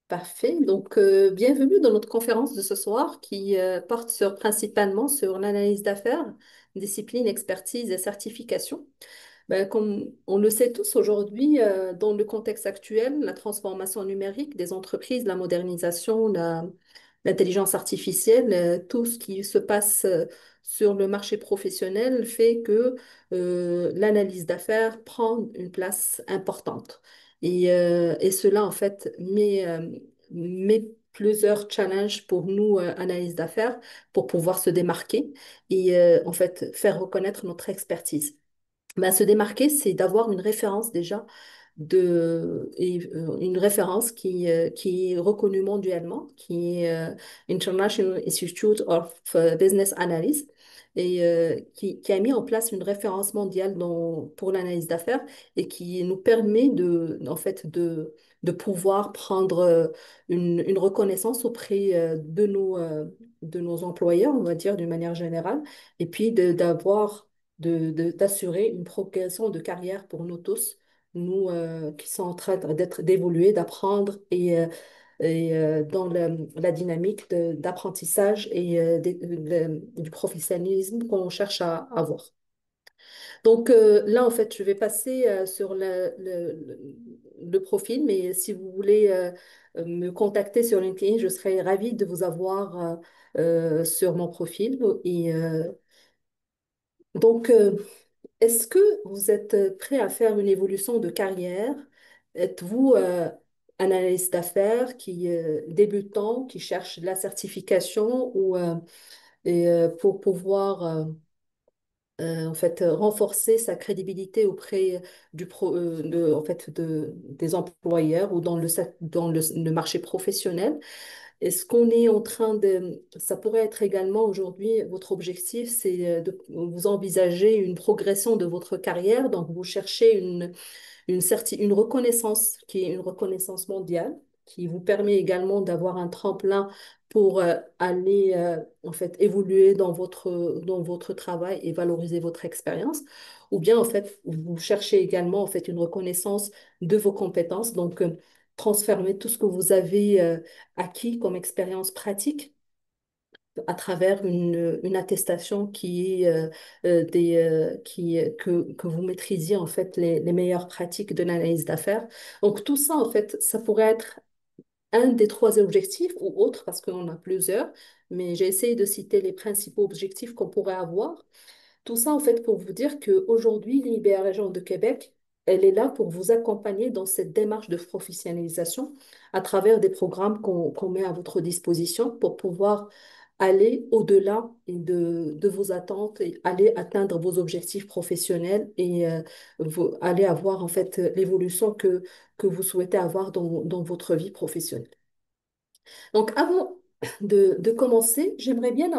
Parfait. Donc, bienvenue dans notre conférence de ce soir qui porte principalement sur l'analyse d'affaires, discipline, expertise et certification. Ben, comme on le sait tous aujourd'hui, dans le contexte actuel, la transformation numérique des entreprises, la modernisation, l'intelligence artificielle, tout ce qui se passe sur le marché professionnel fait que l'analyse d'affaires prend une place importante. Et cela, en fait, met plusieurs challenges pour nous, analyse d'affaires, pour pouvoir se démarquer et en fait faire reconnaître notre expertise. Ben, se démarquer, c'est d'avoir une référence déjà une référence qui est reconnue mondialement, qui est International Institute of Business Analysis et qui a mis en place une référence mondiale pour l'analyse d'affaires et qui nous permet en fait, de pouvoir prendre une reconnaissance auprès de nos employeurs, on va dire d'une manière générale, et puis d'assurer une progression de carrière pour nous tous, nous qui sommes en train d'évoluer, d'apprendre et dans la dynamique d'apprentissage et du professionnalisme qu'on cherche à avoir. Donc là, en fait, je vais passer sur le profil, mais si vous voulez me contacter sur LinkedIn, je serai ravie de vous avoir sur mon profil. Donc, est-ce que vous êtes prêt à faire une évolution de carrière? Êtes-vous analyste d'affaires débutant, qui cherche de la certification pour pouvoir en fait, renforcer sa crédibilité auprès en fait, des employeurs ou dans le marché professionnel? Est-ce qu'on est en train Ça pourrait être également aujourd'hui, votre objectif, c'est de vous envisager une progression de votre carrière, donc vous cherchez une reconnaissance qui est une reconnaissance mondiale, qui vous permet également d'avoir un tremplin pour aller en fait évoluer dans votre travail et valoriser votre expérience. Ou bien en fait, vous cherchez également en fait une reconnaissance de vos compétences, donc transformer tout ce que vous avez acquis comme expérience pratique à travers une attestation qui est que vous maîtrisiez en fait les meilleures pratiques de l'analyse d'affaires. Donc tout ça en fait, ça pourrait être un des trois objectifs ou autres parce qu'on a plusieurs, mais j'ai essayé de citer les principaux objectifs qu'on pourrait avoir. Tout ça, en fait, pour vous dire qu'aujourd'hui, l'IBA Région de Québec, elle est là pour vous accompagner dans cette démarche de professionnalisation à travers des programmes qu'on met à votre disposition pour pouvoir aller au-delà de vos attentes et aller atteindre vos objectifs professionnels et aller avoir, en fait, l'évolution que vous souhaitez avoir dans votre vie professionnelle. Donc, avant de commencer, j'aimerais bien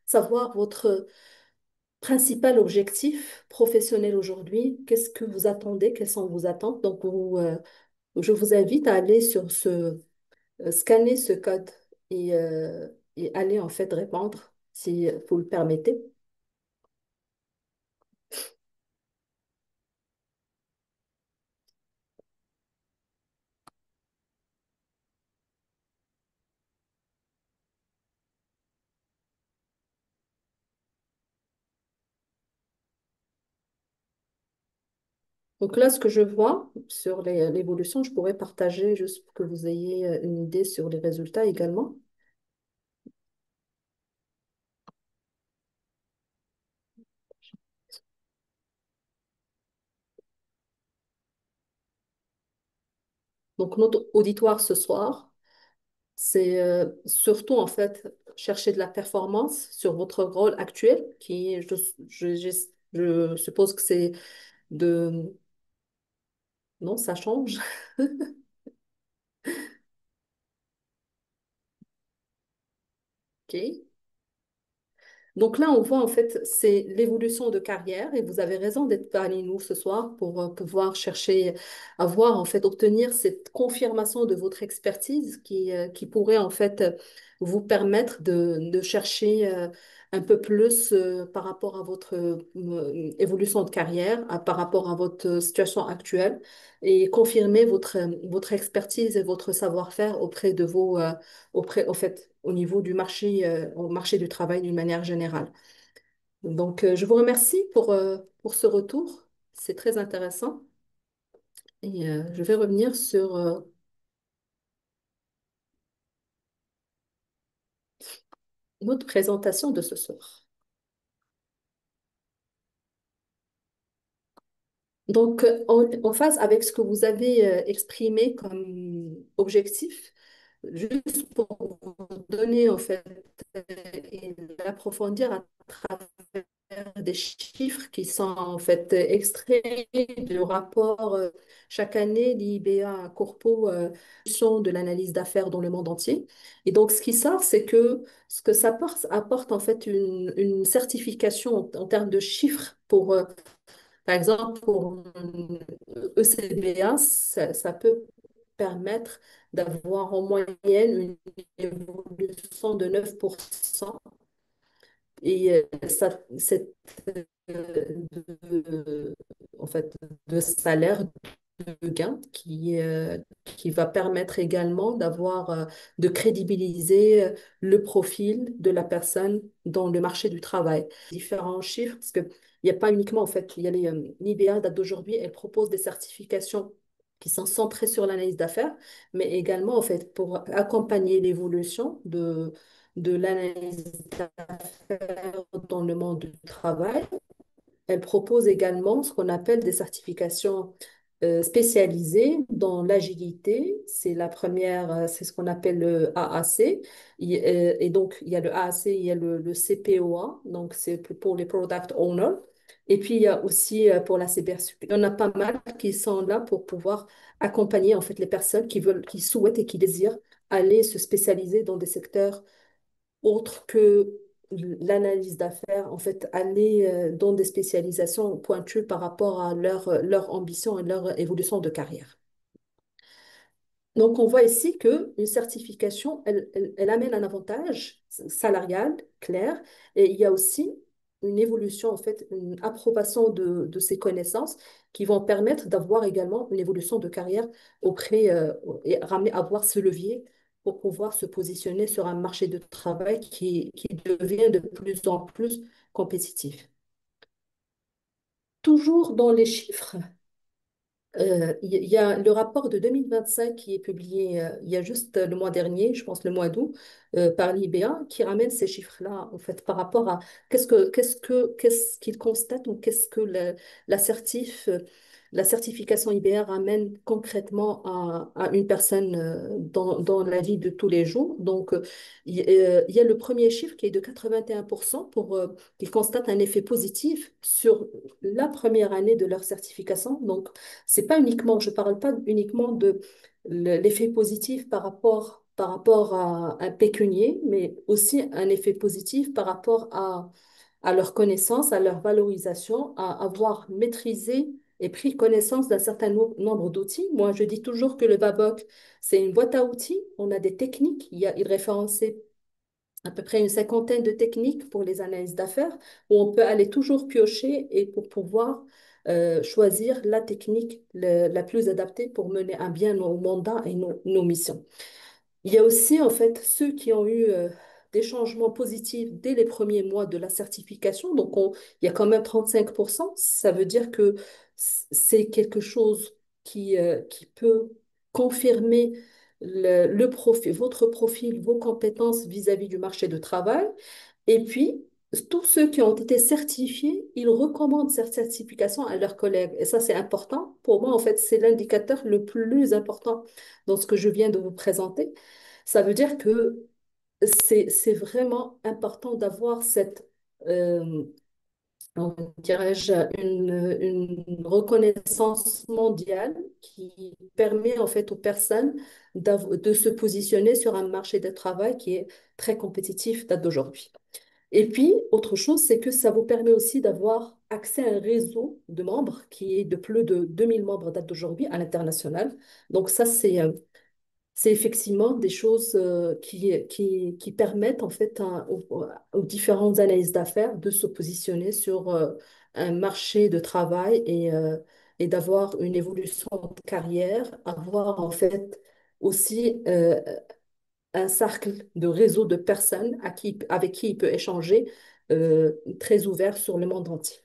savoir votre principal objectif professionnel aujourd'hui, qu'est-ce que vous attendez, quelles sont vos attentes. Donc, je vous invite à aller scanner ce code et aller en fait répondre, si vous le permettez. Donc là, ce que je vois sur l'évolution, je pourrais partager juste pour que vous ayez une idée sur les résultats également. Donc notre auditoire ce soir, c'est surtout en fait chercher de la performance sur votre rôle actuel, qui est, je suppose que c'est de... Non, ça change. OK. Donc là, on voit en fait, c'est l'évolution de carrière et vous avez raison d'être parmi nous ce soir pour pouvoir chercher à voir, en fait, obtenir cette confirmation de votre expertise qui pourrait en fait vous permettre de chercher un peu plus par rapport à votre évolution de carrière, par rapport à votre situation actuelle et confirmer votre expertise et votre savoir-faire auprès de auprès, en fait, au niveau du marché, au marché du travail d'une manière générale. Donc, je vous remercie pour ce retour. C'est très intéressant. Et je vais revenir sur notre présentation de ce soir. Donc, en phase avec ce que vous avez exprimé comme objectif, juste pour vous donner en fait et l'approfondir à travers des chiffres qui sont en fait extraits du rapport chaque année l'IBA Corpo sont de l'analyse d'affaires dans le monde entier. Et donc, ce qui sort, c'est que ce que ça apporte en fait une certification en termes de chiffres pour par exemple, pour ECBA, ça peut permettre d'avoir en moyenne une évolution de 9%. Et de, en fait, de salaire de gain qui va permettre également de crédibiliser le profil de la personne dans le marché du travail. Différents chiffres, parce qu'il n'y a pas uniquement, en fait, il y a l'IBA date d'aujourd'hui, elle propose des certifications qui sont centrées sur l'analyse d'affaires, mais également, en fait, pour accompagner l'évolution de l'analyse d'affaires dans le monde du travail. Elle propose également ce qu'on appelle des certifications spécialisées dans l'agilité. C'est la première, c'est ce qu'on appelle le AAC. Et donc, il y a le AAC, il y a le CPOA, donc c'est pour les product owners. Et puis, il y a aussi pour la cybersécurité. Il y en a pas mal qui sont là pour pouvoir accompagner en fait les personnes qui veulent, qui souhaitent et qui désirent aller se spécialiser dans des secteurs autre que l'analyse d'affaires, en fait, aller dans des spécialisations pointues par rapport à leur ambition et leur évolution de carrière. Donc, on voit ici qu'une certification, elle amène un avantage salarial clair et il y a aussi une évolution, en fait, une approbation de ces connaissances qui vont permettre d'avoir également une évolution de carrière auprès et ramener à avoir ce levier pour pouvoir se positionner sur un marché de travail qui devient de plus en plus compétitif. Toujours dans les chiffres, il y a le rapport de 2025 qui est publié il y a juste le mois dernier, je pense le mois d'août, par l'IBA, qui ramène ces chiffres-là, en fait, par rapport à qu'est-ce qu'il constate ou qu'est-ce que la certification IBA ramène concrètement à une personne dans la vie de tous les jours. Donc, il y a le premier chiffre qui est de 81% qui constate un effet positif sur la première année de leur certification. Donc, c'est pas uniquement, je parle pas uniquement de l'effet positif par rapport à un pécunier, mais aussi un effet positif par rapport à leur connaissance, à leur valorisation, à avoir maîtrisé et pris connaissance d'un certain nombre d'outils. Moi, je dis toujours que le Babok, c'est une boîte à outils. On a des techniques. Il référençait à peu près une cinquantaine de techniques pour les analyses d'affaires où on peut aller toujours piocher et pour pouvoir choisir la technique la plus adaptée pour mener à bien nos mandats et nos missions. Il y a aussi en fait ceux qui ont eu des changements positifs dès les premiers mois de la certification. Donc, il y a quand même 35%. Ça veut dire que c'est quelque chose qui peut confirmer le profil, votre profil, vos compétences vis-à-vis du marché du travail. Et puis, tous ceux qui ont été certifiés, ils recommandent cette certification à leurs collègues. Et ça, c'est important. Pour moi, en fait, c'est l'indicateur le plus important dans ce que je viens de vous présenter. Ça veut dire que c'est vraiment important d'avoir cette, euh, dirais-je, une reconnaissance mondiale qui permet en fait aux personnes de se positionner sur un marché de travail qui est très compétitif date d'aujourd'hui. Et puis, autre chose, c'est que ça vous permet aussi d'avoir accès à un réseau de membres qui est de plus de 2000 membres à date d'aujourd'hui à l'international. Donc ça, c'est effectivement des choses qui permettent en fait aux différentes analyses d'affaires de se positionner sur un marché de travail et d'avoir une évolution de carrière, avoir en fait aussi un cercle de réseau de personnes avec qui il peut échanger très ouvert sur le monde entier.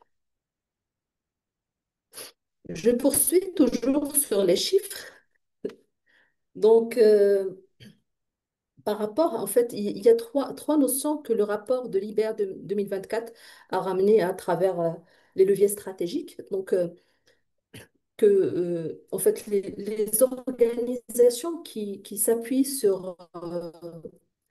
Je poursuis toujours sur les chiffres. Donc, par rapport, en fait, il y a trois notions que le rapport de l'IBER de 2024 a ramené à travers les leviers stratégiques. Donc, en fait, les organisations qui s'appuient sur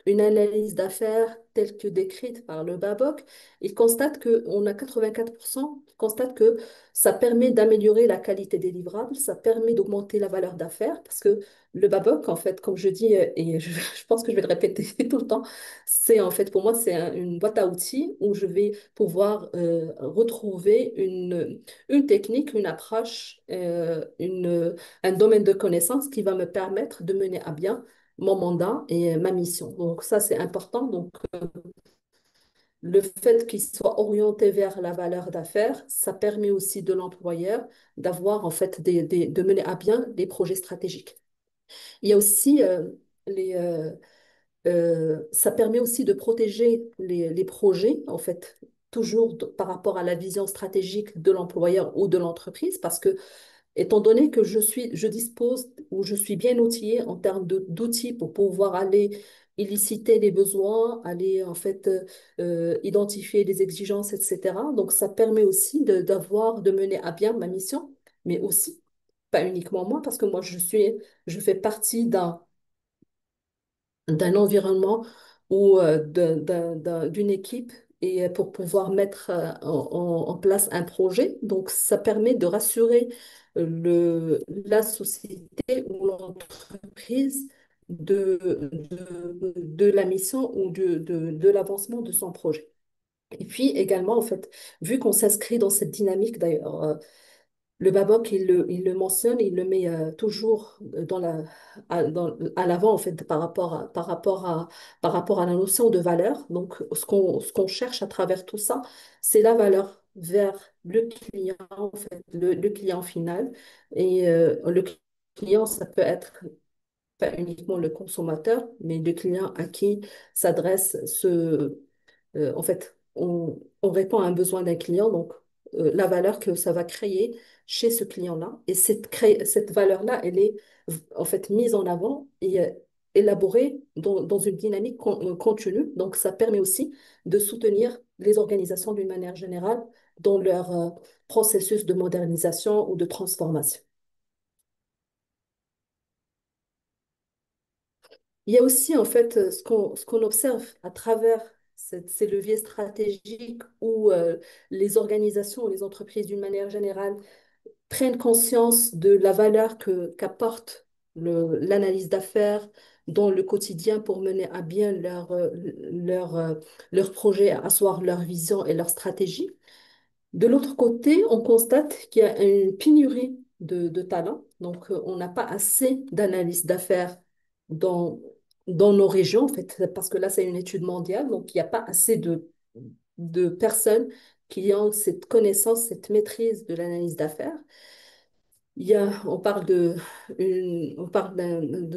une analyse d'affaires telle que décrite par le BABOC, ils constatent qu'on a 84% qui constatent que ça permet d'améliorer la qualité des livrables, ça permet d'augmenter la valeur d'affaires, parce que le BABOC, en fait, comme je dis, et je pense que je vais le répéter tout le temps, c'est en fait, pour moi, c'est une boîte à outils où je vais pouvoir retrouver une technique, une approche, un domaine de connaissance qui va me permettre de mener à bien mon mandat et ma mission. Donc ça, c'est important. Donc le fait qu'il soit orienté vers la valeur d'affaires, ça permet aussi de l'employeur d'avoir en fait de mener à bien des projets stratégiques. Il y a aussi les, ça permet aussi de protéger les projets, en fait, toujours par rapport à la vision stratégique de l'employeur ou de l'entreprise, parce que étant donné que je dispose ou je suis bien outillée en termes d'outils pour pouvoir aller illiciter les besoins, aller en fait identifier les exigences, etc. Donc, ça permet aussi de mener à bien ma mission, mais aussi, pas uniquement moi, parce que moi, je fais partie d'un environnement ou d'une équipe et pour pouvoir mettre en place un projet. Donc, ça permet de rassurer la société ou l'entreprise de la mission ou de l'avancement de son projet. Et puis également, en fait, vu qu'on s'inscrit dans cette dynamique, d'ailleurs, le Babok, il le mentionne, il le met toujours à l'avant, en fait, par rapport à la notion de valeur. Donc, ce qu'on cherche à travers tout ça, c'est la valeur vers le client, en fait, le client final. Et le client, ça peut être pas uniquement le consommateur, mais le client à qui s'adresse en fait, on répond à un besoin d'un client, donc la valeur que ça va créer chez ce client-là. Et cette valeur-là, elle est en fait mise en avant et élaborée dans une dynamique continue. Donc, ça permet aussi de soutenir les organisations d'une manière générale dans leur processus de modernisation ou de transformation. Il y a aussi en fait ce qu'on observe à travers ces leviers stratégiques où les organisations ou les entreprises d'une manière générale prennent conscience de la valeur qu'apporte l'analyse d'affaires dans le quotidien pour mener à bien leur projet, asseoir leur vision et leur stratégie. De l'autre côté, on constate qu'il y a une pénurie de talents. Donc, on n'a pas assez d'analyse d'affaires dans, dans nos régions, en fait, parce que là, c'est une étude mondiale. Donc, il n'y a pas assez de personnes qui ont cette connaissance, cette maîtrise de l'analyse d'affaires. On parle de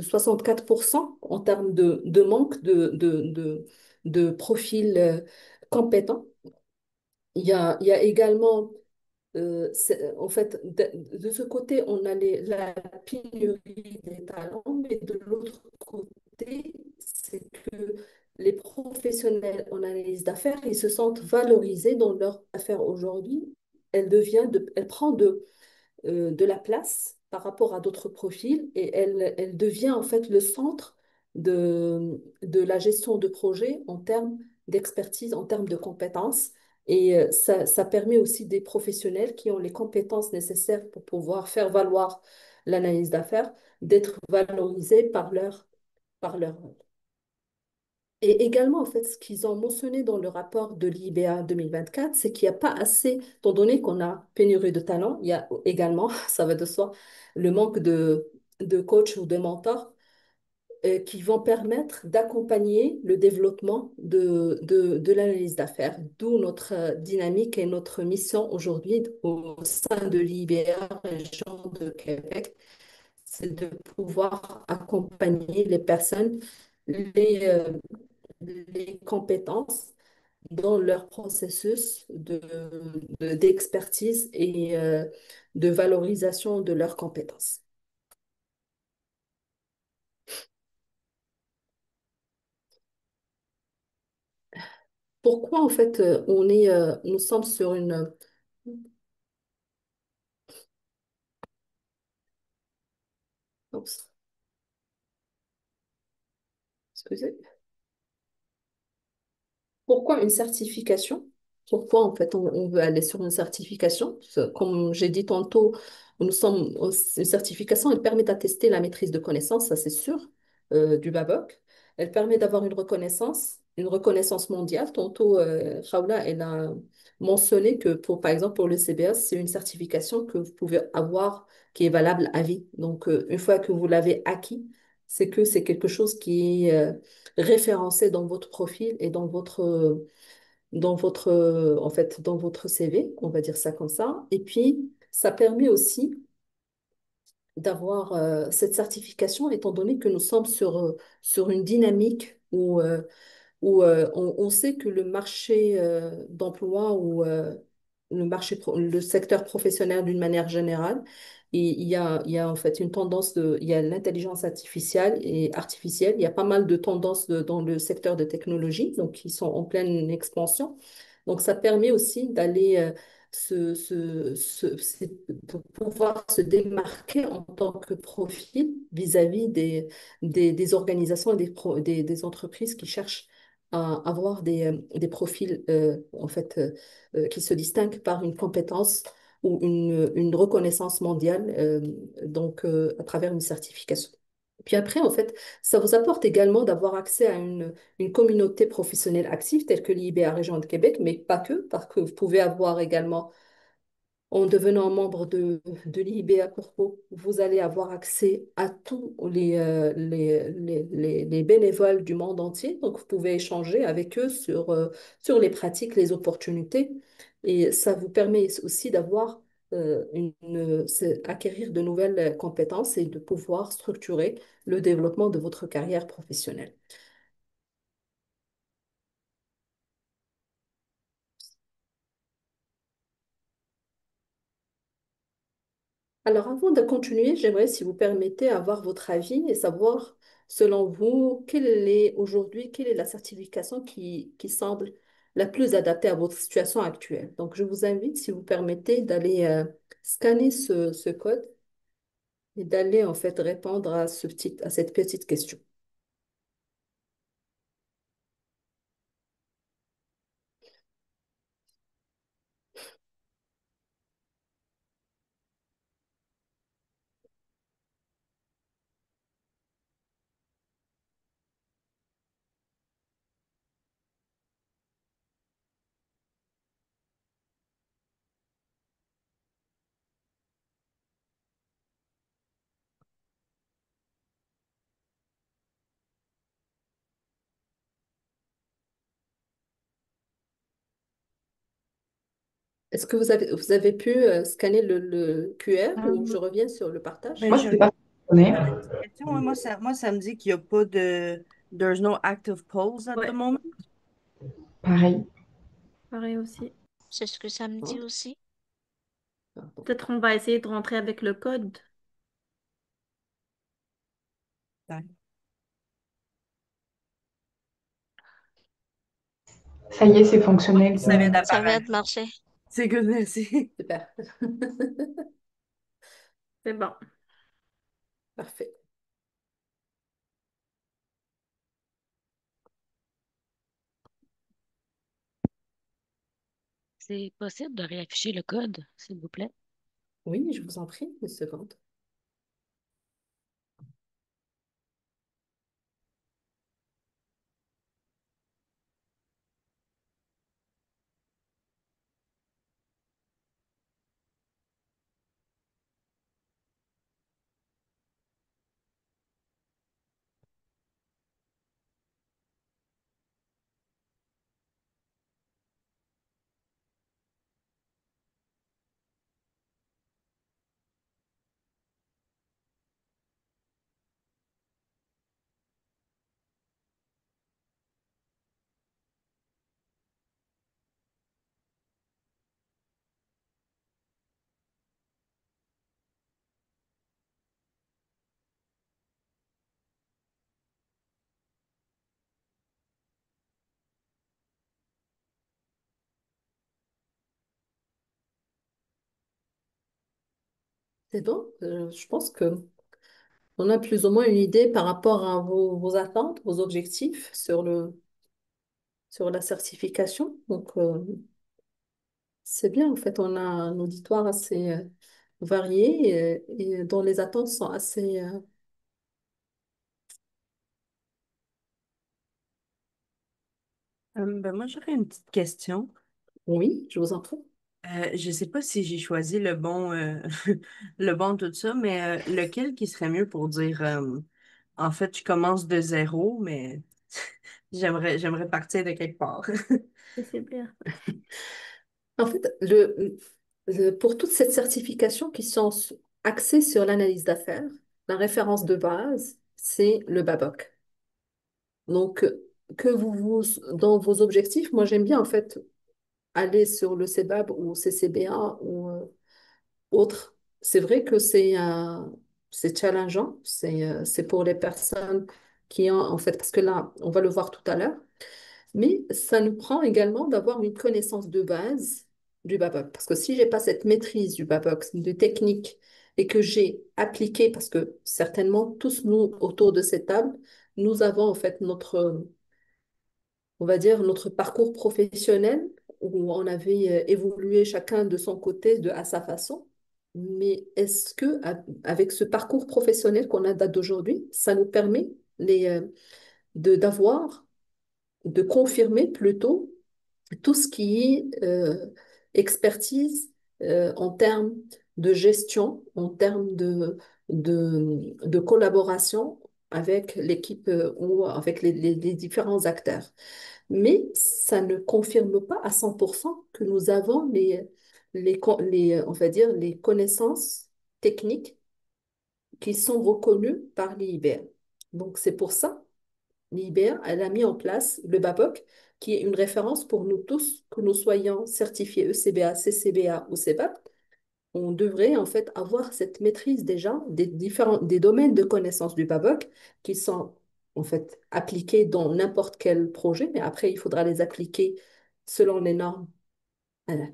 64% en termes de manque de profils compétents. Il y a également en fait, de ce côté, on a la pénurie des talents, mais de l'autre côté, c'est que les professionnels en analyse d'affaires, ils se sentent valorisés dans leur affaire aujourd'hui. Elle prend de la place par rapport à d'autres profils et elle devient en fait le centre de la gestion de projet en termes d'expertise, en termes de compétences. Et ça permet aussi des professionnels qui ont les compétences nécessaires pour pouvoir faire valoir l'analyse d'affaires, d'être valorisés par leur rôle. Et également, en fait, ce qu'ils ont mentionné dans le rapport de l'IBA 2024, c'est qu'il n'y a pas assez, étant donné qu'on a pénurie de talents, il y a également, ça va de soi, le manque de coachs ou de mentors qui vont permettre d'accompagner le développement de l'analyse d'affaires, d'où notre dynamique et notre mission aujourd'hui au sein de l'IBA Région de Québec, c'est de pouvoir accompagner les personnes, les, les compétences dans leur processus d'expertise et de valorisation de leurs compétences. Pourquoi, en fait, nous sommes sur une... Oups, excusez. Pourquoi une certification? Pourquoi en fait on veut aller sur une certification? Comme j'ai dit tantôt, une certification, elle permet d'attester la maîtrise de connaissances, ça c'est sûr, du BABOC. Elle permet d'avoir une reconnaissance mondiale. Tantôt, Khawla, elle a mentionné que pour, par exemple, pour le CBS, c'est une certification que vous pouvez avoir qui est valable à vie. Donc, une fois que vous l'avez acquis, c'est que c'est quelque chose qui est référencé dans votre profil et en fait, dans votre CV, on va dire ça comme ça. Et puis, ça permet aussi d'avoir cette certification, étant donné que nous sommes sur une dynamique où on sait que le marché d'emploi ou le secteur professionnel d'une manière générale, il y a en fait une tendance il y a l'intelligence artificielle, il y a pas mal de tendances dans le secteur de technologie, donc qui sont en pleine expansion. Donc ça permet aussi d'aller de pouvoir se démarquer en tant que profil vis-à-vis des organisations et des entreprises qui cherchent à avoir des profils en fait, qui se distinguent par une compétence ou une reconnaissance mondiale à travers une certification. Puis après, en fait, ça vous apporte également d'avoir accès à une communauté professionnelle active telle que l'IBA Région de Québec, mais pas que, parce que vous pouvez avoir également en devenant membre de l'IBA Corpo, vous allez avoir accès à tous les bénévoles du monde entier. Donc, vous pouvez échanger avec eux sur les pratiques, les opportunités. Et ça vous permet aussi d'avoir acquérir de nouvelles compétences et de pouvoir structurer le développement de votre carrière professionnelle. Alors, avant de continuer, j'aimerais, si vous permettez, avoir votre avis et savoir, selon vous, quelle est la certification qui semble la plus adaptée à votre situation actuelle. Donc, je vous invite, si vous permettez, d'aller scanner ce code et d'aller en fait répondre à cette petite question. Est-ce que vous avez pu scanner le QR ou je reviens sur le partage? Ben, Moi, je c'était pas fonctionné. posais une petite question. Ouais, moi, ça me dit qu'il n'y a pas de. There's no active polls at the Ouais, moment. Pareil. pareil aussi. C'est ce que ça me dit Hein? aussi. Pardon. Peut-être on va essayer de rentrer avec le code. Ouais. Ça y est, c'est fonctionnel. Ça vient Ça vient d'apparaître. de marcher. C'est good, merci. Super. C'est bon. Parfait. C'est possible de réafficher le code, s'il vous plaît? Oui, je vous en prie, une seconde. C'est bon. Je pense que on a plus ou moins une idée par rapport à vos attentes, vos objectifs sur la certification. Donc, c'est bien. En fait, on a un auditoire assez varié et dont les attentes sont assez... Ben moi, j'aurais une petite question. Oui, je vous en prie. Je sais pas si j'ai choisi le bon, le bon tout ça, mais lequel qui serait mieux pour dire, en fait, je commence de zéro, mais j'aimerais partir de quelque part. C'est bien. En fait, pour toute cette certification qui sont axées sur l'analyse d'affaires, la référence de base, c'est le BABOC. Donc, dans vos objectifs, moi j'aime bien en fait aller sur le CEBAB ou CCBA ou autre. C'est vrai que c'est challengeant, c'est pour les personnes qui ont en fait, parce que là, on va le voir tout à l'heure, mais ça nous prend également d'avoir une connaissance de base du BABOC. Parce que si j'ai pas cette maîtrise du BABOC, de technique, et que j'ai appliqué, parce que certainement tous nous autour de cette table, nous avons en fait on va dire, notre parcours professionnel où on avait évolué chacun de son côté, à sa façon. Mais est-ce que avec ce parcours professionnel qu'on a date d'aujourd'hui, ça nous permet d'avoir, de confirmer plutôt tout ce qui est expertise en termes de gestion, en termes de collaboration avec l'équipe ou avec les différents acteurs. Mais ça ne confirme pas à 100% que nous avons on va dire, les connaissances techniques qui sont reconnues par l'IIBR. Donc, c'est pour ça, l'IIBR, elle a mis en place le BAPOC, qui est une référence pour nous tous, que nous soyons certifiés ECBA, CCBA ou CEBAP. On devrait en fait avoir cette maîtrise déjà des domaines de connaissances du BABOC qui sont en fait appliqués dans n'importe quel projet, mais après il faudra les appliquer selon les normes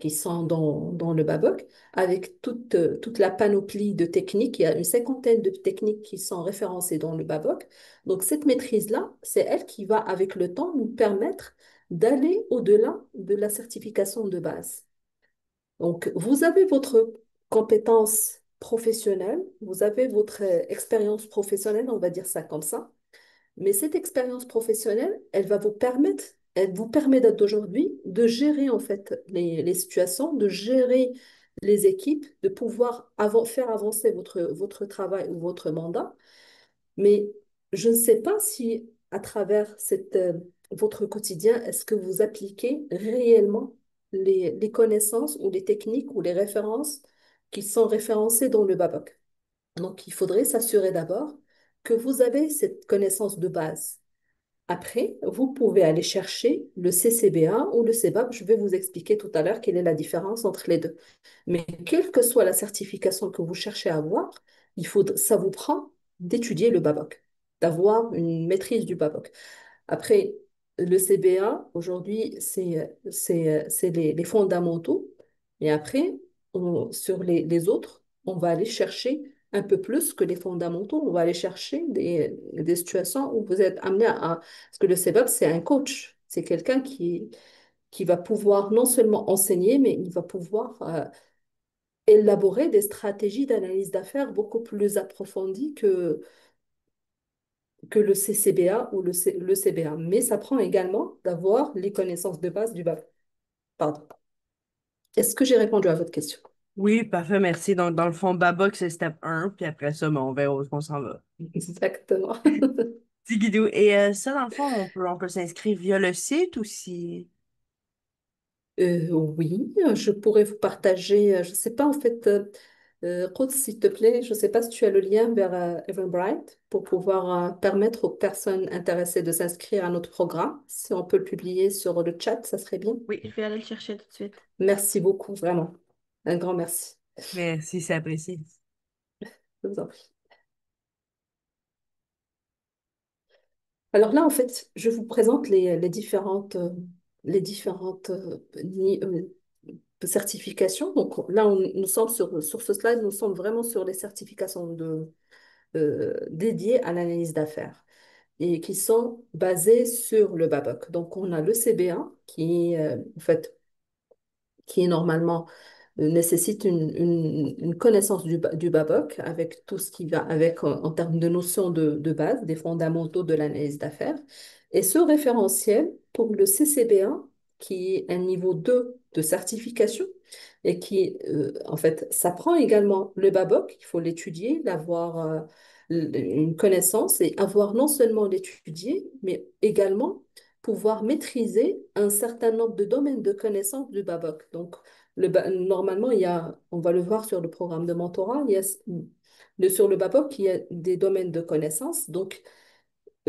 qui sont dans le BABOC, avec toute la panoplie de techniques. Il y a une cinquantaine de techniques qui sont référencées dans le BABOC. Donc cette maîtrise-là, c'est elle qui va avec le temps nous permettre d'aller au-delà de la certification de base. Donc, vous avez votre compétence professionnelle, vous avez votre expérience professionnelle, on va dire ça comme ça, mais cette expérience professionnelle, elle vous permet d'aujourd'hui de gérer en fait les situations, de gérer les équipes, de pouvoir faire avancer votre travail ou votre mandat. Mais je ne sais pas si à travers votre quotidien, est-ce que vous appliquez réellement les connaissances ou les techniques ou les références qui sont référencées dans le BABOC. Donc, il faudrait s'assurer d'abord que vous avez cette connaissance de base. Après, vous pouvez aller chercher le CCBA ou le CEBAP. Je vais vous expliquer tout à l'heure quelle est la différence entre les deux. Mais quelle que soit la certification que vous cherchez à avoir, ça vous prend d'étudier le BABOC, d'avoir une maîtrise du BABOC. Après, le CBA, aujourd'hui, c'est les fondamentaux. Et après, sur les autres, on va aller chercher un peu plus que les fondamentaux. On va aller chercher des situations où vous êtes amené à... Parce que le CBAP, c'est un coach. C'est quelqu'un qui va pouvoir non seulement enseigner, mais il va pouvoir élaborer des stratégies d'analyse d'affaires beaucoup plus approfondies que le CCBA ou le CBA. Mais ça prend également d'avoir les connaissances de base du BAP. Pardon. Est-ce que j'ai répondu à votre question? Oui, parfait, merci. Donc, dans le fond, Babox, c'est step 1, puis après ça, ben, on verra où on s'en va. Exactement. Tigidou. Et ça, dans le fond, on peut s'inscrire via le site ou si... Oui, je pourrais vous partager, je ne sais pas en fait, Ruth, s'il te plaît, je ne sais pas si tu as le lien vers Eventbrite pour pouvoir permettre aux personnes intéressées de s'inscrire à notre programme. Si on peut le publier sur le chat, ça serait bien. Oui, je vais aller le chercher tout de suite. Merci beaucoup, vraiment. Un grand merci. Merci, c'est apprécié. Je vous en prie. Alors là, en fait, je vous présente les différentes de certification. Donc là, nous sommes sur ce slide, nous sommes vraiment sur les certifications dédiées à l'analyse d'affaires et qui sont basées sur le BABOC. Donc on a le CB1 en fait, qui est normalement nécessite une connaissance du BABOC avec tout ce qui va avec en termes de notions de base, des fondamentaux de l'analyse d'affaires. Et ce référentiel pour le CCB1, qui est un niveau 2 de certification, et en fait, ça prend également le BABOC, il faut l'étudier, l'avoir une connaissance et avoir non seulement l'étudier, mais également pouvoir maîtriser un certain nombre de domaines de connaissances du BABOC. Donc, normalement, on va le voir sur le programme de mentorat, sur le BABOC, il y a des domaines de connaissances. Donc,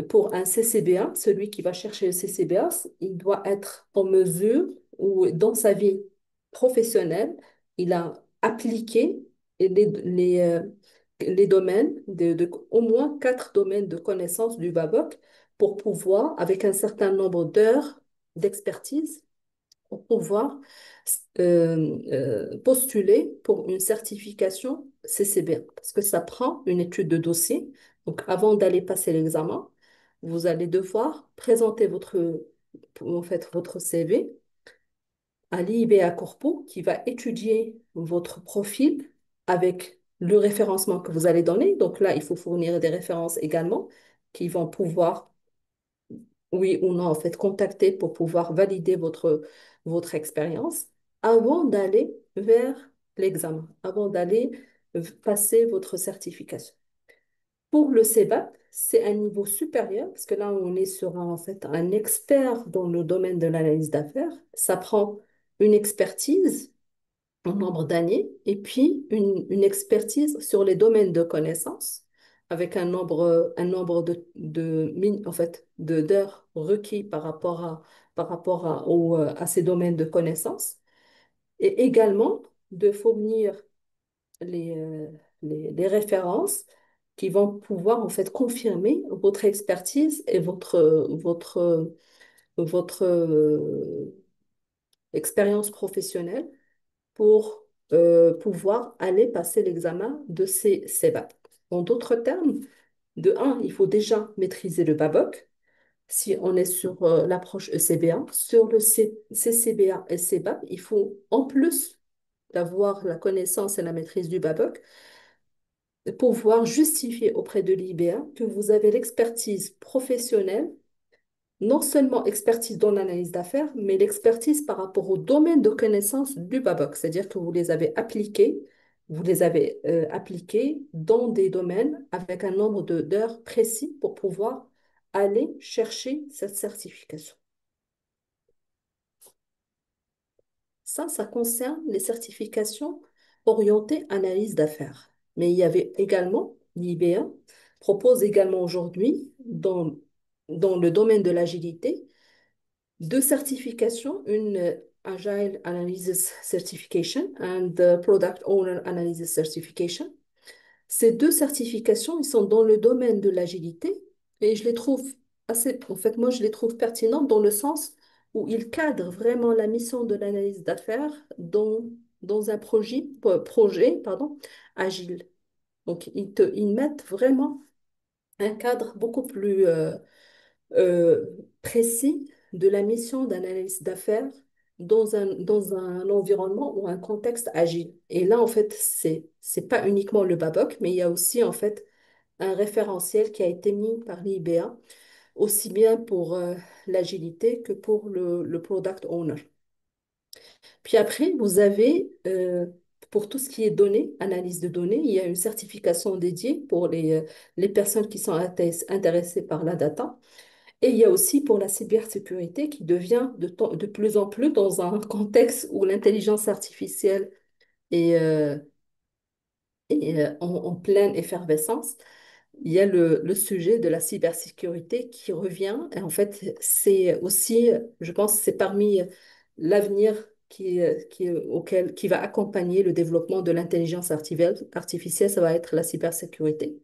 pour un CCBA, celui qui va chercher le CCBA, il doit être en mesure ou dans sa vie professionnelle, il a appliqué les domaines, au moins 4 domaines de connaissances du BABOC pour pouvoir, avec un certain nombre d'heures d'expertise, pour pouvoir postuler pour une certification CCBA. Parce que ça prend une étude de dossier. Donc, avant d'aller passer l'examen, vous allez devoir présenter en fait, votre CV à l'IIBA Corpo qui va étudier votre profil avec le référencement que vous allez donner. Donc là, il faut fournir des références également qui vont pouvoir oui ou non, en fait, contacter pour pouvoir valider votre expérience avant d'aller vers l'examen, avant d'aller passer votre certification. Pour le CEBAP, c'est un niveau supérieur, parce que là, on est sur en fait, un expert dans le domaine de l'analyse d'affaires. Ça prend une expertise en nombre d'années, et puis une expertise sur les domaines de connaissances, avec un nombre en fait, d'heures requis par rapport à ces domaines de connaissances, et également de fournir les, euh, les références qui vont pouvoir en fait confirmer votre expertise et votre expérience professionnelle pour pouvoir aller passer l'examen de ces CEBAP. En d'autres termes, de un, il faut déjà maîtriser le BABOC. Si on est sur l'approche ECBA, sur le CCBA et CEBAP, il faut en plus d'avoir la connaissance et la maîtrise du BABOC, pouvoir justifier auprès de l'IBA que vous avez l'expertise professionnelle, non seulement expertise dans l'analyse d'affaires, mais l'expertise par rapport au domaine de connaissance du BABOC, c'est-à-dire que vous les avez appliqués dans des domaines avec un nombre d'heures précis pour pouvoir aller chercher cette certification. Ça concerne les certifications orientées analyse d'affaires. Mais il y avait également, l'IBA propose également aujourd'hui, dans le domaine de l'agilité, 2 certifications, une Agile Analysis Certification and the Product Owner Analysis Certification. Ces 2 certifications, ils sont dans le domaine de l'agilité et je les trouve en fait, moi, je les trouve pertinentes dans le sens où ils cadrent vraiment la mission de l'analyse d'affaires dans un projet, pardon, agile. Donc, ils mettent vraiment un cadre beaucoup plus euh, précis de la mission d'analyse d'affaires dans un environnement ou un contexte agile. Et là, en fait, c'est pas uniquement le BABOC, mais il y a aussi, en fait, un référentiel qui a été mis par l'IBA, aussi bien pour l'agilité que pour le product owner. Puis après, vous avez, pour tout ce qui est données, analyse de données, il y a une certification dédiée pour les personnes qui sont intéressées par la data. Et il y a aussi pour la cybersécurité qui devient de plus en plus dans un contexte où l'intelligence artificielle est en pleine effervescence. Il y a le sujet de la cybersécurité qui revient. Et en fait, c'est aussi, je pense, c'est parmi l'avenir qui va accompagner le développement de l'intelligence artificielle, ça va être la cybersécurité.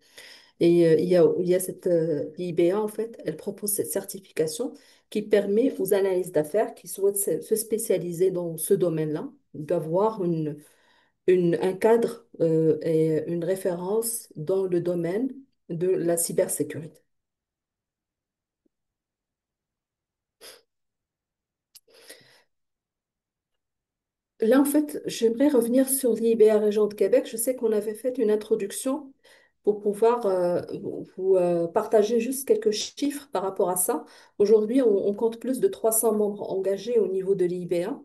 Et il y a cette IBA, en fait, elle propose cette certification qui permet aux analystes d'affaires qui souhaitent se spécialiser dans ce domaine-là d'avoir un cadre et une référence dans le domaine de la cybersécurité. Là, en fait, j'aimerais revenir sur l'IBA Région de Québec. Je sais qu'on avait fait une introduction pour pouvoir partager juste quelques chiffres par rapport à ça. Aujourd'hui, on compte plus de 300 membres engagés au niveau de l'IBA.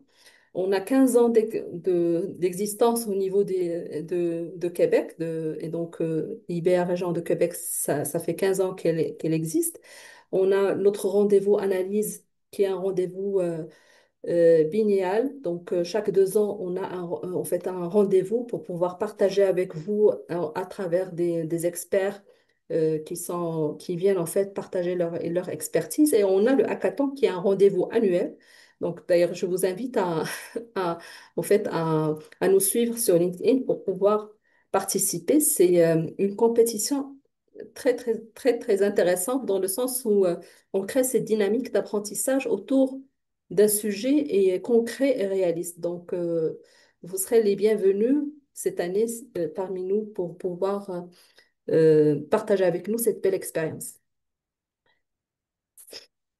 On a 15 ans d'existence au niveau de Québec. Et donc, l'IBA Région de Québec, ça fait 15 ans qu'elle existe. On a notre rendez-vous analyse qui est un rendez-vous binéal. Donc, chaque 2 ans, on a en fait un rendez-vous pour pouvoir partager avec vous à travers des experts qui viennent en fait partager leur expertise. Et on a le hackathon qui est un rendez-vous annuel. Donc, d'ailleurs, je vous invite à, en fait, à nous suivre sur LinkedIn pour pouvoir participer. C'est une compétition très, très, très, très intéressante dans le sens où on crée cette dynamique d'apprentissage autour d'un sujet concret et réaliste. Donc, vous serez les bienvenus cette année parmi nous pour pouvoir partager avec nous cette belle expérience.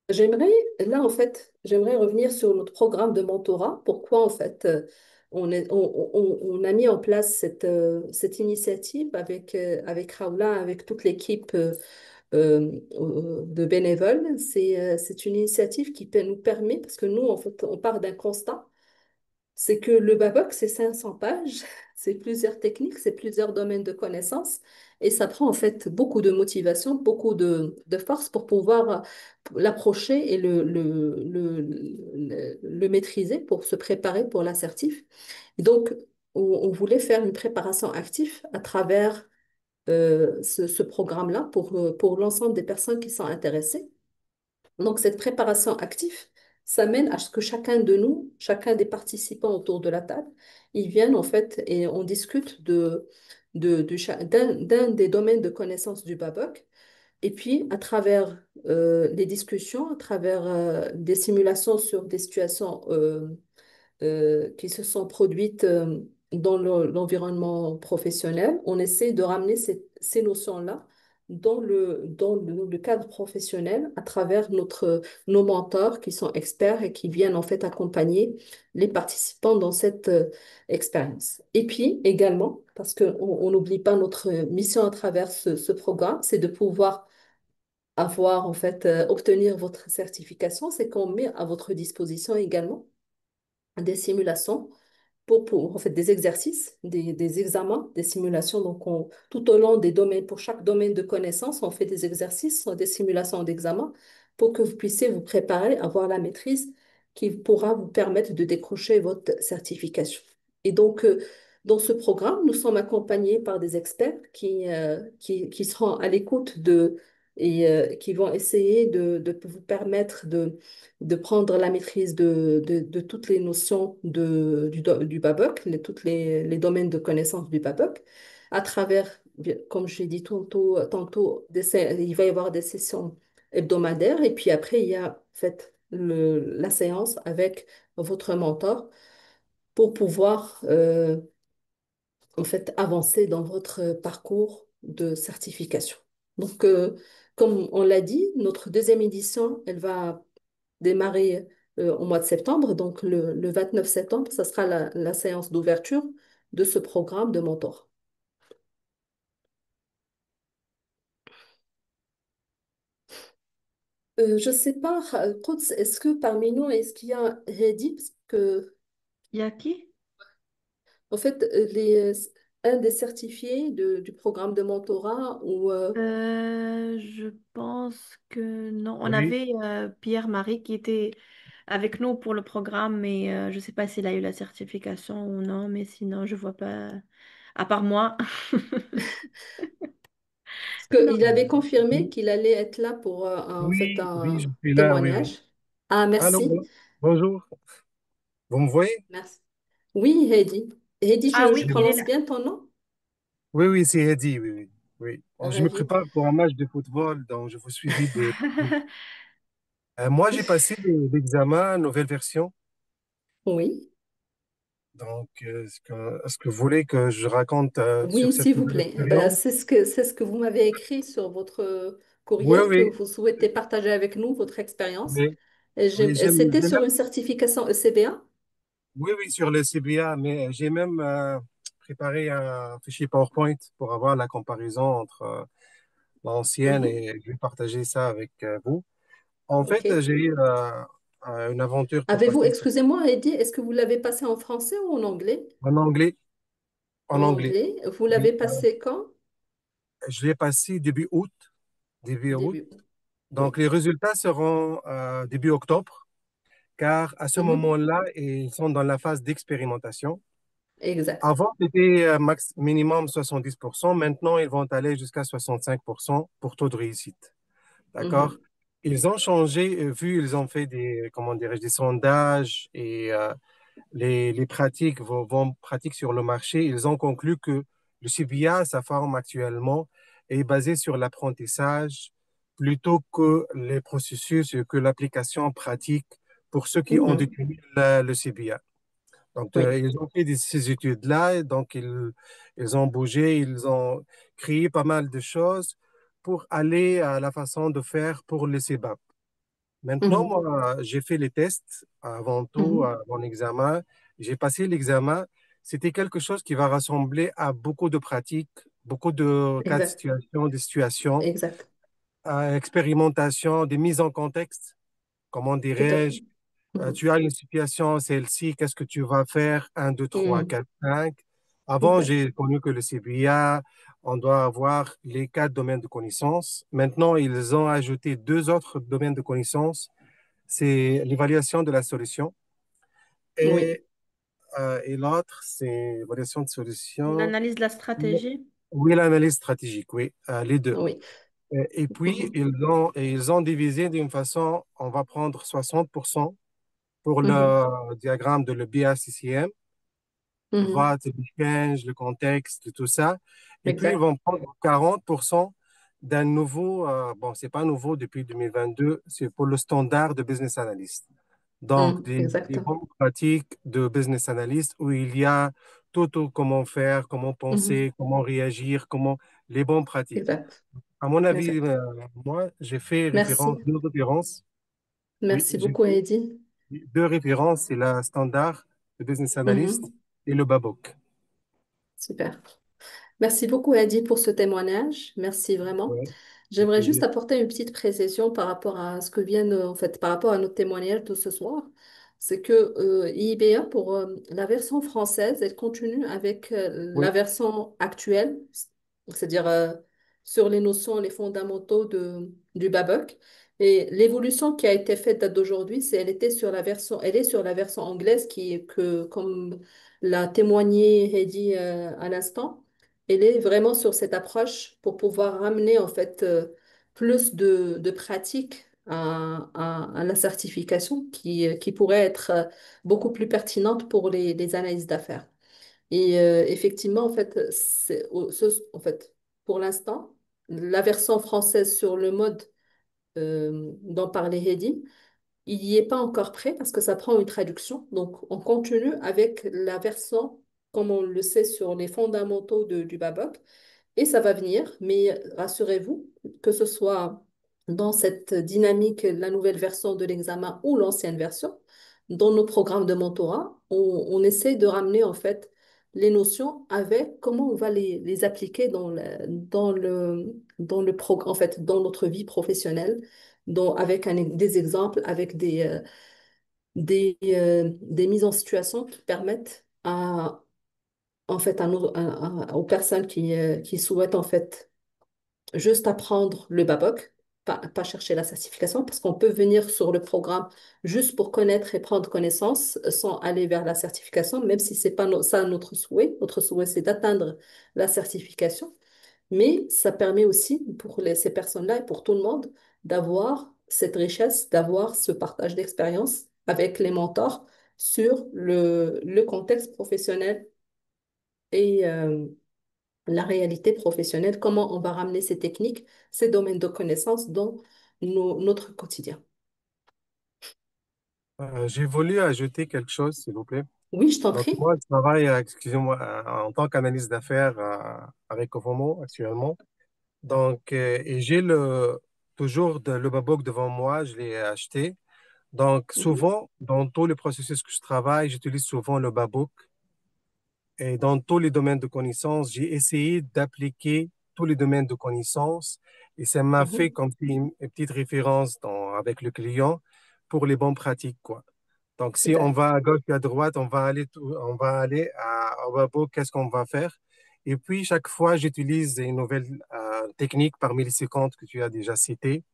J'aimerais, là, en fait, j'aimerais revenir sur notre programme de mentorat. Pourquoi, en fait, on a mis en place cette initiative avec Raoula, avec toute l'équipe de bénévoles. C'est une initiative qui nous permet, parce que nous, en fait, on part d'un constat, c'est que le Babok, c'est 500 pages, c'est plusieurs techniques, c'est plusieurs domaines de connaissances, et ça prend en fait beaucoup de motivation, beaucoup de force pour pouvoir l'approcher et le maîtriser pour se préparer pour l'assertif. Et donc, on voulait faire une préparation active à travers ce programme-là pour l'ensemble des personnes qui sont intéressées. Donc, cette préparation active, ça mène à ce que chacun de nous, chacun des participants autour de la table, ils viennent en fait et on discute d'un des domaines de connaissance du Babok. Et puis, à travers les discussions, à travers des simulations sur des situations qui se sont produites dans l'environnement professionnel, on essaie de ramener ces notions-là dans le cadre professionnel à travers nos mentors qui sont experts et qui viennent en fait accompagner les participants dans cette expérience. Et puis également, parce qu'on on n'oublie pas notre mission à travers ce programme, c'est de pouvoir avoir en fait obtenir votre certification, c'est qu'on met à votre disposition également des simulations pour en fait, des exercices, des examens, des simulations. Donc, tout au long des domaines, pour chaque domaine de connaissance, on fait des exercices, des simulations d'examen pour que vous puissiez vous préparer, avoir la maîtrise qui pourra vous permettre de décrocher votre certification. Et donc, dans ce programme, nous sommes accompagnés par des experts qui seront à l'écoute et qui vont essayer de vous permettre de prendre la maîtrise de toutes les notions du BABOK, tous les domaines de connaissance du BABOK, à travers, bien, comme je l'ai dit tantôt il va y avoir des sessions hebdomadaires, et puis après, il y a en fait, la séance avec votre mentor pour pouvoir en fait, avancer dans votre parcours de certification. Donc, comme on l'a dit, notre deuxième édition, elle va démarrer au mois de septembre. Donc, le 29 septembre, ça sera la séance d'ouverture de ce programme de mentor. Je ne sais pas, Quds, est-ce que parmi nous, est-ce qu'il y a Hedi? Parce que, Il y a qui? en fait, un des certifiés du programme de mentorat ou Je pense que non. On Oui, avait Pierre-Marie qui était avec nous pour le programme, mais je ne sais pas s'il a eu la certification ou non, mais sinon, je vois pas. À part moi. parce Non. qu'il avait confirmé qu'il allait être là pour en fait oui, je un suis là, oui, oui. témoignage. Ah, Allô, merci. bonjour, vous me voyez? Merci. Oui, Heidi. Heidi, Ah je oui, il est prononce là. bien ton nom? Oui, oui, c'est Hedi, oui, oui. Oui. Bon, je me Ravi. prépare pour un match de football, donc je vous suivis de... moi, j'ai passé l'examen, nouvelle version, Oui. Donc, est-ce que vous voulez que je raconte sur Oui, cette s'il vous nouvelle plaît. Ben, expérience? c'est ce que vous m'avez écrit sur votre Oui, courriel que oui, vous souhaitez partager avec nous, votre expérience. oui, Et oui, c'était j'ai sur même, une certification ECBA? oui, oui, sur le CBA, mais j'ai même préparé un fichier PowerPoint pour avoir la comparaison entre l'ancienne Mhm. et je vais partager ça avec vous. En OK. fait, j'ai eu une aventure pour Avez-vous, passer excusez-moi, Eddie, est-ce que vous l'avez passé en français ou en anglais? en anglais, en En anglais. anglais. Vous l'avez Oui, passé quand? je l'ai passé début août, début août. Début. Donc, Oui. les résultats seront début octobre, car à ce Mhm. moment-là, ils sont dans la phase d'expérimentation. Exact. Avant, c'était max minimum 70%. Maintenant, ils vont aller jusqu'à 65% pour taux de réussite. D'accord? Mhm. Ils ont changé, vu ils ont fait des, comment dirais-je, des sondages et les pratiques vont pratiques sur le marché. Ils ont conclu que le CBA, sa forme actuellement, est basé sur l'apprentissage plutôt que les processus et que l'application pratique pour ceux qui ont Mhm. détenu le CBA. Donc, Oui. ils ont fait ces études-là, et donc ils ont bougé, ils ont créé pas mal de choses pour aller à la façon de faire pour le CBAP. Maintenant, Mhm. moi, j'ai fait les tests avant tout, Mhm. mon examen. J'ai passé l'examen. C'était quelque chose qui va rassembler à beaucoup de pratiques, beaucoup de cas de Exact. situation, des situations, Exact. expérimentation, des mises en contexte, comment Tout à fait. dirais-je. Mhm. Tu as une situation, celle-ci, qu'est-ce que tu vas faire? Un, 2, 3, Mhm. 4, 5. Avant, Exact. j'ai connu que le CBA, on doit avoir les 4 domaines de connaissances. Maintenant, ils ont ajouté 2 autres domaines de connaissances. C'est l'évaluation de la solution Oui. et, et l'autre, c'est l'évaluation de solution. L'analyse de la stratégie. Oui, l'analyse stratégique, oui, les deux. Oui. Et puis, Mhm. ils ont divisé d'une façon, on va prendre 60% pour Mhm. le diagramme de le BACCM, Mhm. vote, l'échange, le contexte, tout ça. Et puis, ils Exact. vont prendre 40% d'un nouveau, bon, c'est pas nouveau depuis 2022, c'est pour le standard de business analyst. Donc, Mhm. des Exact. bonnes pratiques de business analyst où il y a comment faire, comment Mhm. penser, comment réagir, comment les bonnes pratiques. Exact. À mon avis, Exact. moi, j'ai fait référence, Merci. 2 références. Oui, Merci j'ai beaucoup, fait Eddie. 2 références, c'est la standard de business analyst Mhm. et le Babok. Super. Merci beaucoup, Eddie, pour ce témoignage. Merci vraiment. Ouais, avec J'aimerais juste plaisir. apporter une petite précision par rapport à ce que vient en fait, par rapport à notre témoignage de ce soir. C'est que IBA, pour la version française, elle continue avec la Oui, version actuelle, c'est-à-dire sur les notions, les fondamentaux du Babok. Et l'évolution qui a été faite date d'aujourd'hui, c'est elle était sur la version, elle est sur la version anglaise qui est que, comme l'a témoigné Heidi à l'instant, elle est vraiment sur cette approche pour pouvoir ramener en fait plus de pratiques à la certification qui pourrait être beaucoup plus pertinente pour les analyses d'affaires. Et effectivement, en fait, en fait, pour l'instant, la version française sur le mode dont parlait Heidi, il n'y est pas encore prêt parce que ça prend une traduction. Donc, on continue avec la version, comme on le sait, sur les fondamentaux du Babok. Et ça va venir, mais rassurez-vous, que ce soit dans cette dynamique, la nouvelle version de l'examen ou l'ancienne version, dans nos programmes de mentorat, on essaie de ramener en fait les notions avec comment on va les appliquer dans le programme, en fait, dans notre vie professionnelle, avec des exemples, avec des mises en situation qui permettent en fait, aux personnes qui souhaitent en fait juste apprendre le Babok, pas chercher la certification, parce qu'on peut venir sur le programme juste pour connaître et prendre connaissance sans aller vers la certification, même si c'est pas ça notre souhait. Notre souhait, c'est d'atteindre la certification, mais ça permet aussi pour ces personnes-là et pour tout le monde d'avoir cette richesse, d'avoir ce partage d'expérience avec les mentors sur le contexte professionnel et la réalité professionnelle, comment on va ramener ces techniques, ces domaines de connaissances dans notre quotidien. J'ai voulu ajouter quelque chose, s'il vous plaît. Oui, je t'en Donc, prie. moi, je travaille, excusez-moi, en tant qu'analyste d'affaires avec Ovomo actuellement. Donc, et j'ai toujours le Babook devant moi, je l'ai acheté. Donc, Mhm, souvent, dans tous les processus que je travaille, j'utilise souvent le Babook. Et dans tous les domaines de connaissances, j'ai essayé d'appliquer tous les domaines de connaissances et ça m'a fait mhm. comme une petite référence avec le client pour les bonnes pratiques, quoi. Donc, si on Super, va à gauche et à droite, on va aller au Wabo, qu'est-ce qu'on va faire? Et puis, chaque fois, j'utilise une nouvelle technique parmi les 50 que tu as déjà citées.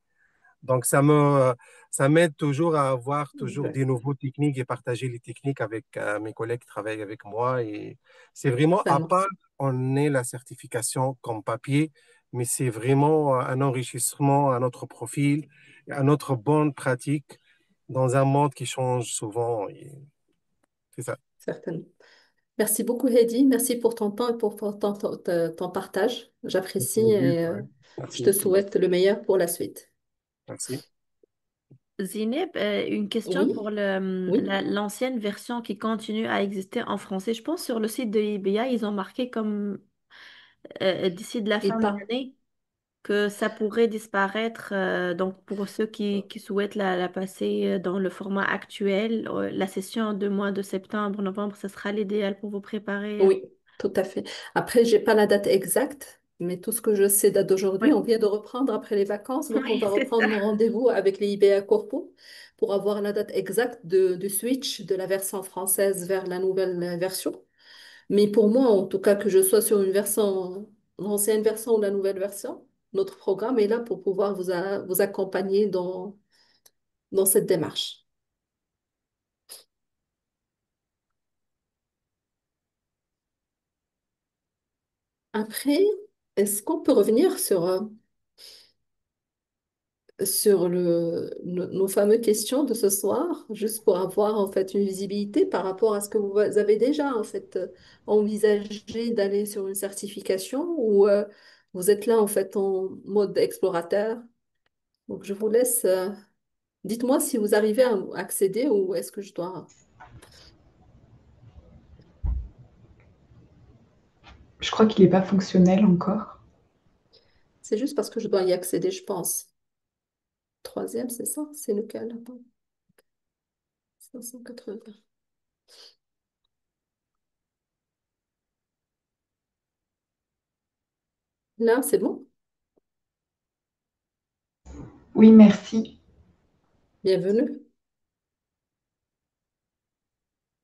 Donc, ça m'aide toujours à avoir toujours ouais, des nouveaux techniques et partager les techniques avec mes collègues qui travaillent avec moi. Et c'est vraiment, à vraiment, part, on est la certification comme papier, mais c'est vraiment un enrichissement à notre profil, à notre bonne pratique dans un monde qui change souvent. Et c'est ça. certainement. Merci beaucoup, Heidi. Merci pour ton temps et pour ton partage. J'apprécie et je te Merci. souhaite le meilleur pour la suite. Merci. Zineb, une question pour Oui, oui, l'ancienne version qui continue à exister en français. Je pense sur le site de IBA, ils ont marqué comme d'ici de la et fin de pas. l'année que ça pourrait disparaître. Donc, pour ceux qui souhaitent la passer dans le format actuel, la session de mois de septembre, novembre, ce sera l'idéal pour vous préparer. Oui, tout à fait. Après, j'ai pas la date exacte, mais tout ce que je sais date d'aujourd'hui. Oui, On vient de reprendre après les vacances, donc on oui, va c'est ça. reprendre nos rendez-vous avec les IBA Corpo pour avoir la date exacte du switch de la version française vers la nouvelle version. Mais pour moi, en tout cas, que je sois sur une version, l'ancienne version ou la nouvelle version, notre programme est là pour pouvoir vous accompagner dans cette démarche. Après, est-ce qu'on peut revenir sur nos fameuses questions de ce soir, juste pour avoir en fait une visibilité par rapport à ce que vous avez déjà en fait envisagé d'aller sur une certification ou vous êtes là en fait en mode explorateur. Donc je vous laisse, dites-moi si vous arrivez à accéder ou est-ce que je dois... Je crois qu'il n'est pas fonctionnel encore. C'est juste parce que je dois y accéder, je pense. Troisième, c'est ça? C'est lequel? Attends. 580. Là, c'est bon? Oui, merci. Bienvenue.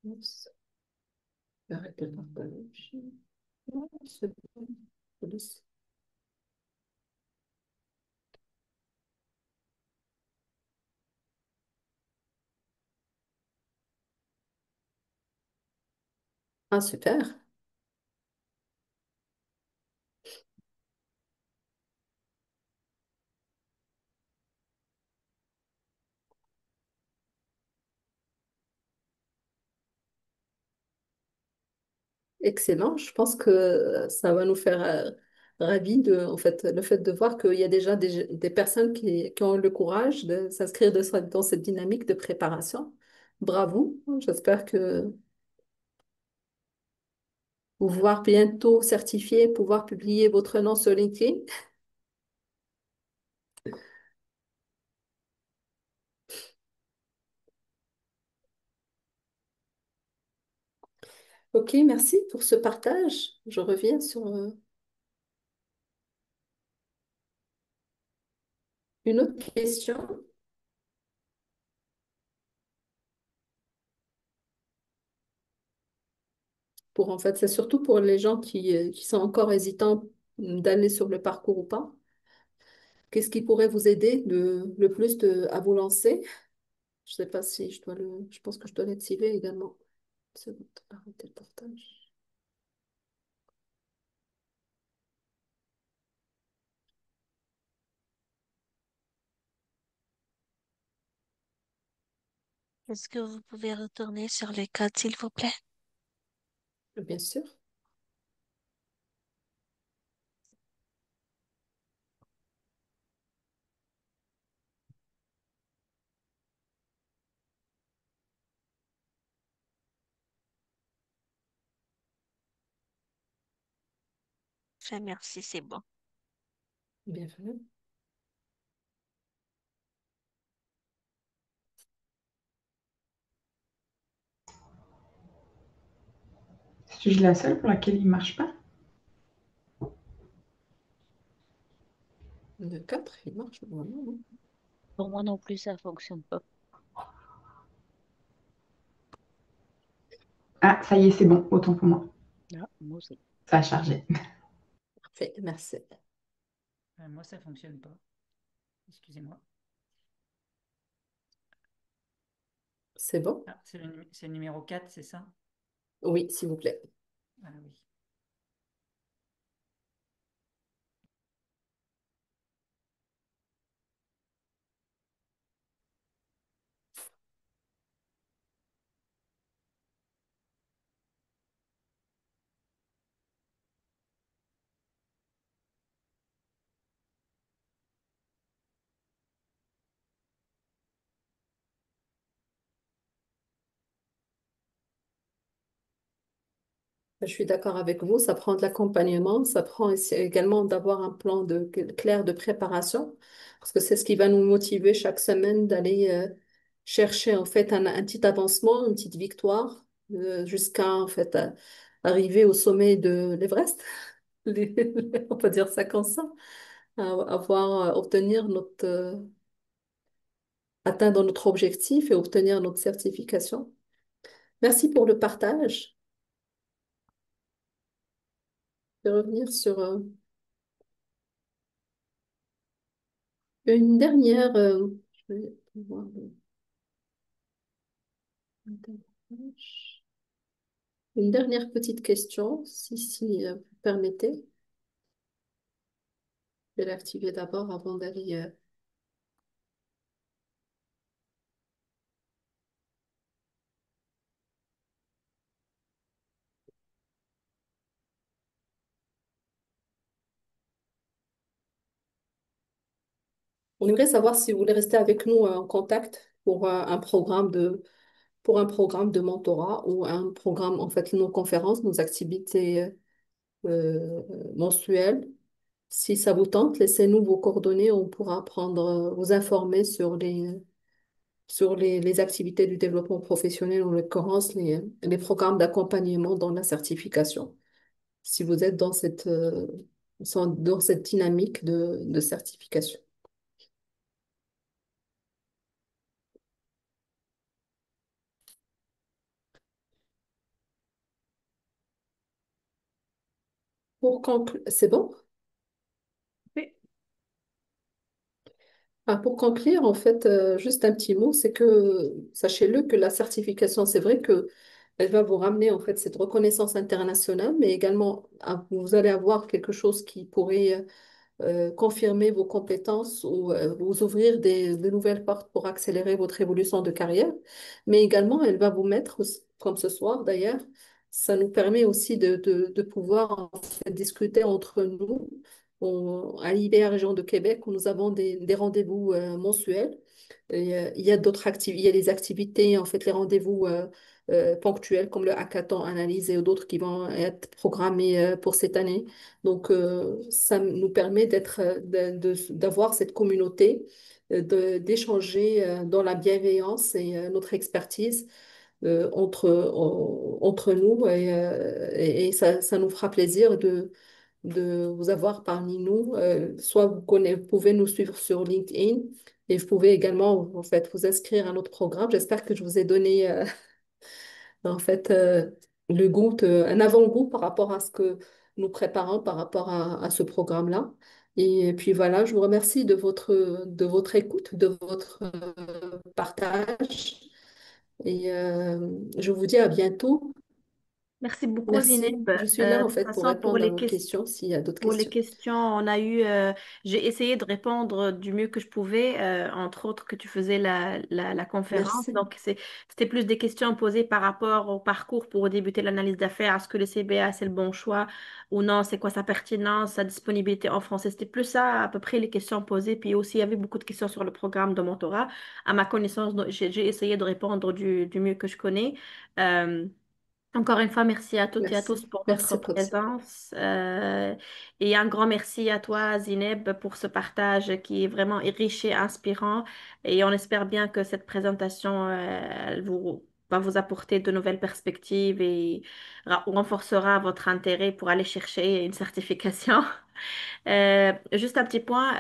Oups, arrêtez de partager. Ouais, c'est bon. Police. Ah, super. Excellent. Je pense que ça va nous faire ravis en fait, le fait de voir qu'il y a déjà des personnes qui ont le courage de s'inscrire dans cette dynamique de préparation. Bravo. J'espère que vous voir bientôt certifié, pouvoir publier votre nom sur LinkedIn. Ok, merci pour ce partage. Je reviens sur une autre question. Pour en fait, c'est surtout pour les gens qui sont encore hésitants d'aller sur le parcours ou pas. Qu'est-ce qui pourrait vous aider le plus à vous lancer? Je sais pas si je dois je pense que je dois l'activer également. C'est bon, arrêter le partage. Est-ce que vous pouvez retourner sur les codes, s'il vous plaît? Bien sûr. Parfait, merci, c'est bon. Bienvenue. Suis-je la seule pour laquelle il ne marche pas? Le 4 il marche normalement, non? Pour moi non plus, ça fonctionne pas. Ah, ça y est, c'est bon, autant pour moi. Ah, moi aussi. Ça a chargé. Parfait, merci. Moi, ça fonctionne pas. Excusez-moi. C'est bon? Ah, c'est le numéro 4, c'est ça? Oui, s'il vous plaît. Ah oui. Je suis d'accord avec vous, ça prend de l'accompagnement, ça prend également d'avoir un plan clair de préparation, parce que c'est ce qui va nous motiver chaque semaine d'aller chercher en fait un petit avancement, une petite victoire, jusqu'à en fait arriver au sommet de l'Everest. On peut dire ça comme ça, obtenir atteindre notre objectif et obtenir notre certification. Merci pour le partage. Je vais revenir sur une dernière. Je vais voir une dernière petite question, si vous permettez. Je vais l'activer d'abord avant d'aller. On aimerait savoir si vous voulez rester avec nous en contact pour pour un programme de mentorat ou un programme, en fait, nos conférences, nos activités mensuelles. Si ça vous tente, laissez-nous vos coordonnées, on pourra vous informer sur les activités du développement professionnel, en l'occurrence les programmes d'accompagnement dans la certification. Si vous êtes dans cette dynamique de certification. Pour conclure, c'est bon? Oui. Pour conclure, en fait, juste un petit mot, c'est que sachez-le que la certification, c'est vrai que elle va vous ramener en fait cette reconnaissance internationale, mais également vous allez avoir quelque chose qui pourrait confirmer vos compétences ou vous ouvrir de nouvelles portes pour accélérer votre évolution de carrière. Mais également, elle va vous mettre, comme ce soir d'ailleurs, ça nous permet aussi de pouvoir en fait, discuter entre nous. À l'IBA Région de Québec, où nous avons des rendez-vous mensuels. Et, il y a d'autres activités, il y a des activités, en fait, les rendez-vous ponctuels comme le hackathon analyse et d'autres qui vont être programmés pour cette année. Donc, ça nous permet d'avoir cette communauté, d'échanger dans la bienveillance et notre expertise entre nous et ça nous fera plaisir de vous avoir parmi nous. Soit vous pouvez nous suivre sur LinkedIn et vous pouvez également en fait, vous inscrire à notre programme. J'espère que je vous ai donné en fait, un avant-goût par rapport à ce que nous préparons par rapport à ce programme-là. Et puis voilà, je vous remercie de votre écoute, de votre partage. Et je vous dis à bientôt. Merci beaucoup, Zineb. Merci. Je suis là De en toute fait pour façon, répondre à vos questions s'il y a d'autres pour les questions. questions, j'ai essayé de répondre du mieux que je pouvais, entre autres que tu faisais la conférence. Merci. Donc, c'était plus des questions posées par rapport au parcours pour débuter l'analyse d'affaires. Est-ce que le CBA, c'est le bon choix ou non? C'est quoi sa pertinence, sa disponibilité en français? C'était plus ça, à peu près, les questions posées. Puis aussi, il y avait beaucoup de questions sur le programme de mentorat. À ma connaissance, donc, j'ai essayé de répondre du mieux que je connais. Euh, Encore une fois, merci à toutes et à tous Merci. pour votre Merci, Prof. présence. Et un grand merci à toi, Zineb, pour ce partage qui est vraiment riche et inspirant. Et on espère bien que cette présentation elle va vous apporter de nouvelles perspectives et renforcera votre intérêt pour aller chercher une certification. Juste un petit point,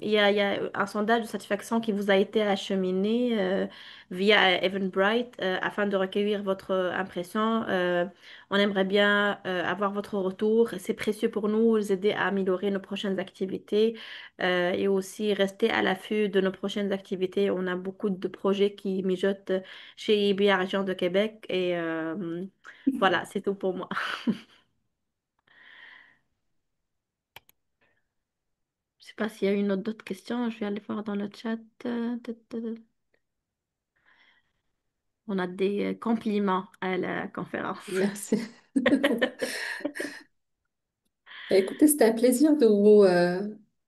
il y a un sondage de satisfaction qui vous a été acheminé via Eventbrite afin de recueillir votre impression. On aimerait bien avoir votre retour. C'est précieux pour nous, nous aider à améliorer nos prochaines activités et aussi rester à l'affût de nos prochaines activités. On a beaucoup de projets qui mijotent chez IBA Région de Québec et voilà, c'est tout pour moi. Je sais pas s'il y a une autre d'autres questions. Je vais aller voir dans le chat. On a des compliments à la conférence. Merci. Écoutez, c'était un plaisir de vous,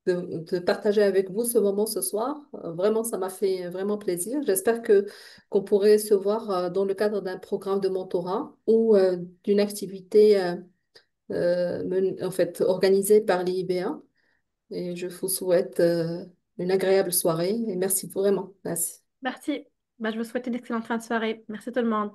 de partager avec vous ce moment ce soir. Vraiment, ça m'a fait vraiment plaisir. J'espère que qu'on pourrait se voir dans le cadre d'un programme de mentorat ou d'une activité en fait organisée par l'IIBA. Et je vous souhaite une agréable soirée et merci vraiment. Merci. Merci. Bah, je vous souhaite une excellente fin de soirée. Merci tout le monde.